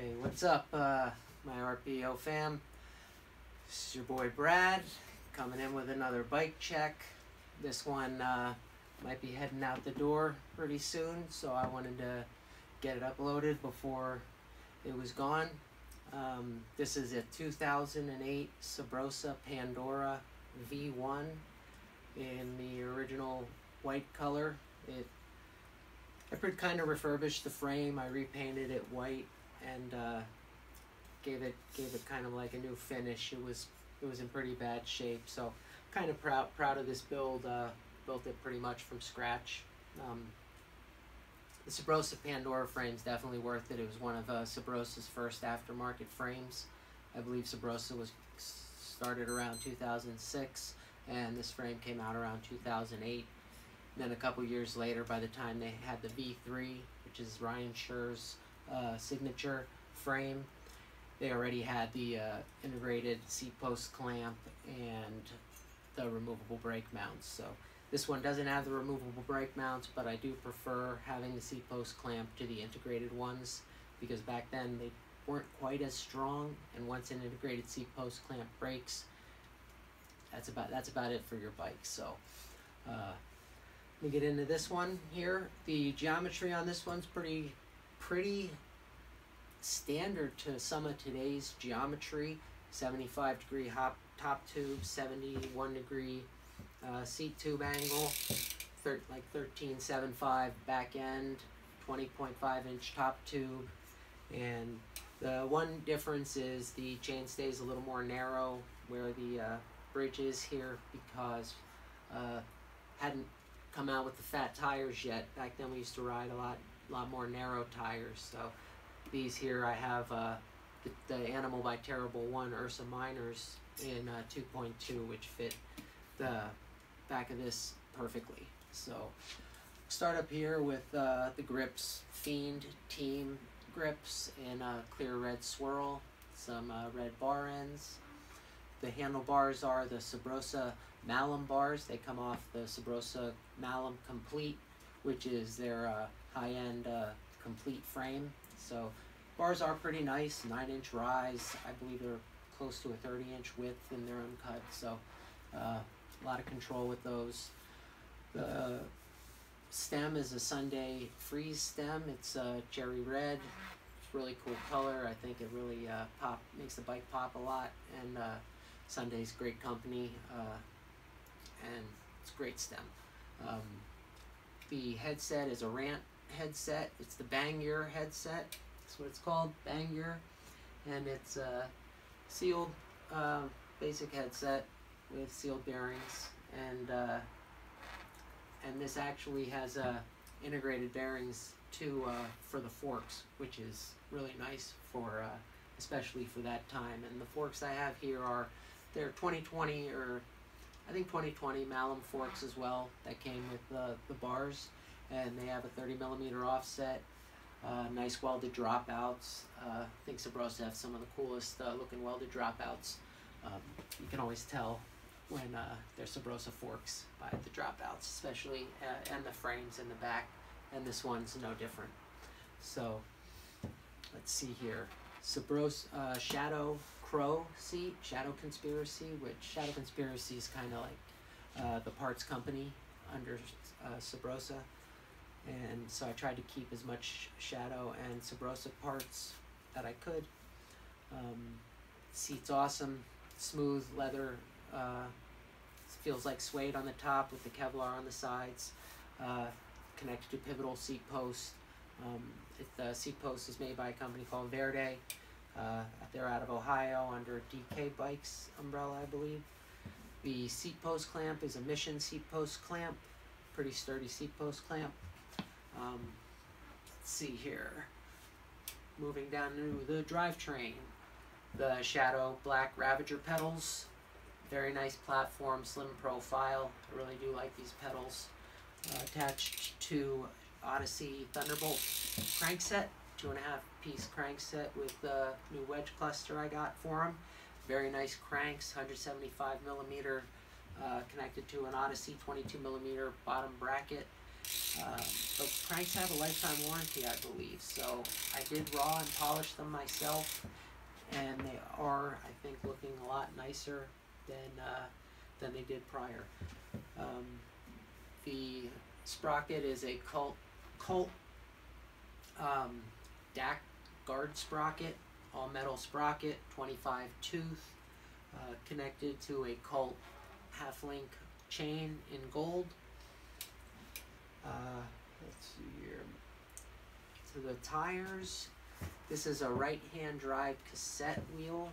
Hey, what's up, my RPO fam? This is your boy Brad, coming in with another bike check. This one might be heading out the door pretty soon, so I wanted to get it uploaded before it was gone. This is a 2008 Subrosa Pandora V1 in the original white color. I kind of refurbished the frame. I repainted it white and gave it kind of like a new finish. It was in pretty bad shape, so kind of proud of this build. Built it pretty much from scratch. The Subrosa Pandora frame is definitely worth it. It was one of Subrosa's first aftermarket frames. I believe Subrosa was started around 2006, and this frame came out around 2008. And then a couple years later, by the time they had the V3, which is Ryan Scher's signature frame, they already had the integrated seat post clamp and the removable brake mounts. So this one doesn't have the removable brake mounts, but I do prefer having the seat post clamp to the integrated ones, because back then they weren't quite as strong, and once an integrated seat post clamp breaks, that's about it for your bike. So let me get into this one here. The geometry on this one's pretty standard to some of today's geometry. 75-degree top tube, 71-degree seat tube angle, like 13.75 back end, 20.5-inch top tube. And the one difference is the chain stays a little more narrow where the bridge is here, because hadn't come out with the fat tires yet. Back then we used to ride a lot more narrow tires. So these here, I have the Animal by Terrible 1 Ursa Minors in 2.2, which fit the back of this perfectly. So start up here with the grips, Fiend Team grips in a clear red swirl, some red bar ends. The handlebars are the Subrosa Malum bars. They come off the Subrosa Malum Complete, which is their high-end complete frame. So bars are pretty nice, 9-inch rise. I believe they're close to a 30-inch width in their uncut, so a lot of control with those. The stem is a Sunday Freeze stem. It's cherry red. It's really cool color. I think it really makes the bike pop a lot, and Sunday's great company, and it's a great stem. The headset is a Rant headset. It's the Bang Your headset. That's what it's called, Bang Your, and it's a sealed basic headset with sealed bearings, and this actually has integrated bearings too for the forks, which is really nice for especially for that time. And the forks I have here are they're 2020, or I think 2020 Malum forks as well, that came with the bars, and they have a 30mm offset. Nice welded dropouts. I think Subrosa have some of the coolest looking welded dropouts. You can always tell when they're Subrosa forks by the dropouts, especially, and the frames in the back, and this one's no different. So let's see here. Subrosa Shadow Crow seat, Shadow Conspiracy, which Shadow Conspiracy is kind of like the parts company under Subrosa. And so I tried to keep as much Shadow and Subrosa parts that I could. Seat's awesome, smooth leather, feels like suede on the top with the Kevlar on the sides, connected to pivotal seat post. The seat post is made by a company called Verde. They're out of Ohio under DK Bikes umbrella, I believe. The seat post clamp is a Mission seat post clamp, pretty sturdy seat post clamp. Let's see here. Moving down to the drivetrain, the Shadow Black Ravager pedals. Very nice platform, slim profile. I really do like these pedals. Attached to Odyssey Thunderbolt crankset, 2.5-piece crankset with the new wedge cluster I got for them. Very nice cranks, 175mm, connected to an Odyssey 22mm bottom bracket. But cranks have a lifetime warranty, I believe. So I did raw and polish them myself, and they are, I think, looking a lot nicer than they did prior. The sprocket is a Colt DAC guard sprocket, all metal sprocket, 25 tooth, connected to a Colt half-link chain in gold. Let's see here. So the tires, this is a right-hand drive cassette wheel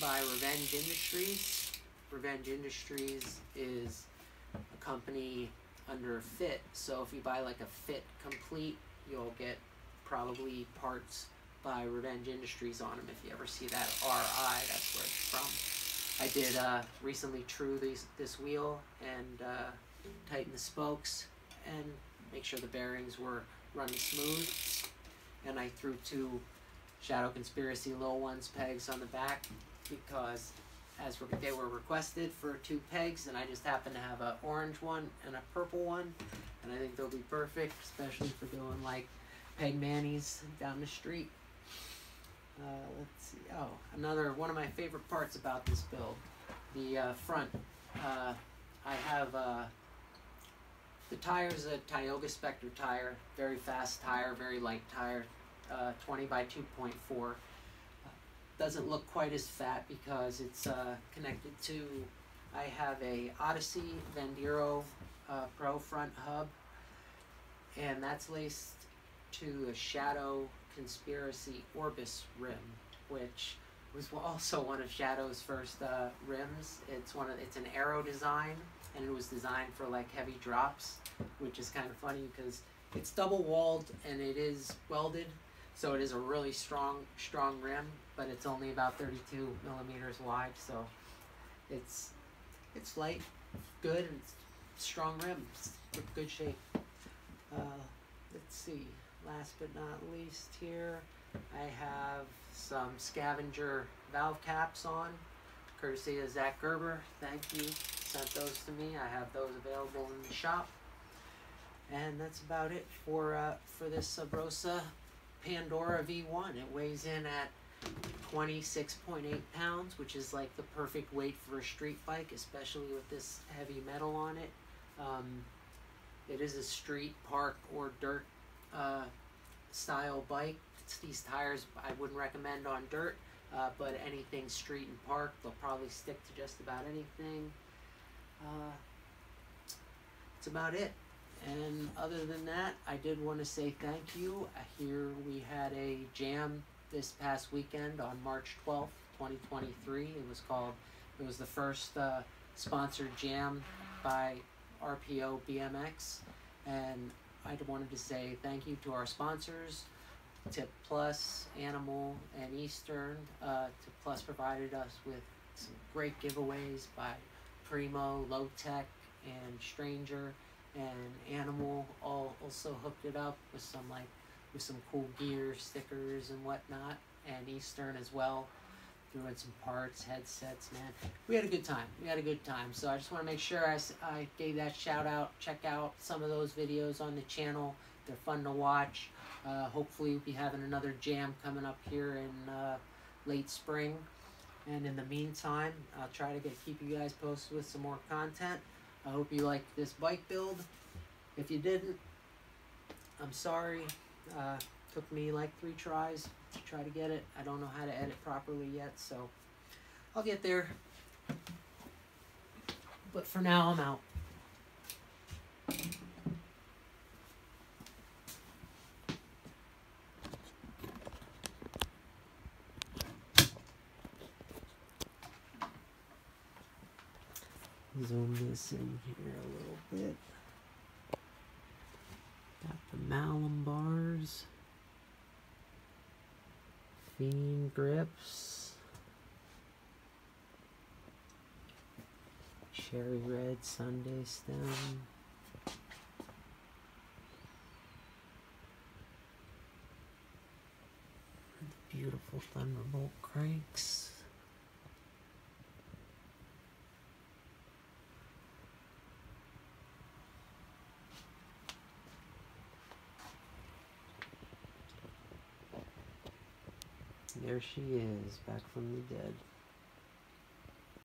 by Revenge Industries. Revenge Industries is a company under Fit, so if you buy like a Fit Complete, you'll get probably parts by Revenge Industries on them. If you ever see that RI, that's where it's from. I did recently true this wheel and tighten the spokes and make sure the bearings were running smooth. And I threw 2 Shadow Conspiracy Little Ones pegs on the back because they were requested for 2 pegs, and I just happen to have an orange one and a purple one, and I think they'll be perfect, especially for doing like peg manis down the street. Let's see. Oh, another one of my favorite parts about this build, the front. I have the tire is a Tioga Spectre tire, very fast tire, very light tire, 20 by 2.4. Doesn't look quite as fat because it's connected to, I have a Odyssey Vandero Pro front hub, and that's laced to a Shadow Conspiracy Orbis rim, which was also one of Shadow's first rims. It's an aero design, and it was designed for like heavy drops, which is kind of funny because it's double walled and it is welded, so it is a really strong rim, but it's only about 32 millimeters wide, so it's light, good, and strong rim, it's good shape. Let's see. Last but not least here, I have some Scavenger valve caps on, courtesy of Zach Gerber. Thank you. Sent those to me. I have those available in the shop. And that's about it for this Subrosa Pandora V1. It weighs in at 26.8 pounds, which is like the perfect weight for a street bike, especially with this heavy metal on it. It is a street, park, or dirt style bike. These tires I wouldn't recommend on dirt, but anything street and park, they'll probably stick to just about anything. That's about it. And other than that, I did want to say thank you. Here we had a jam this past weekend on March 12th, 2023. It was the first sponsored jam by RPO BMX, and I wanted to say thank you to our sponsors, Tip Plus, Animal, and Eastern. Tip Plus provided us with some great giveaways by Primo, Low Tech, and Stranger, and Animal also hooked it up with some cool gear, stickers, and whatnot, and Eastern as well. Threw in some parts, headsets, man. We had a good time. So I just want to make sure I gave that shout out. Check out some of those videos on the channel. They're fun to watch. Hopefully we'll be having another jam coming up here in late spring. And in the meantime, I'll try to keep you guys posted with some more content. I hope you liked this bike build. If you didn't, I'm sorry. Took me like 3 tries to try to get it. I don't know how to edit properly yet, so I'll get there. But for now, I'm out. Zoom this in here a little bit. Got the Malum bars. Fiend grips. Cherry red Sunday stem. The beautiful Thunderbolt cranks. There she is, back from the dead.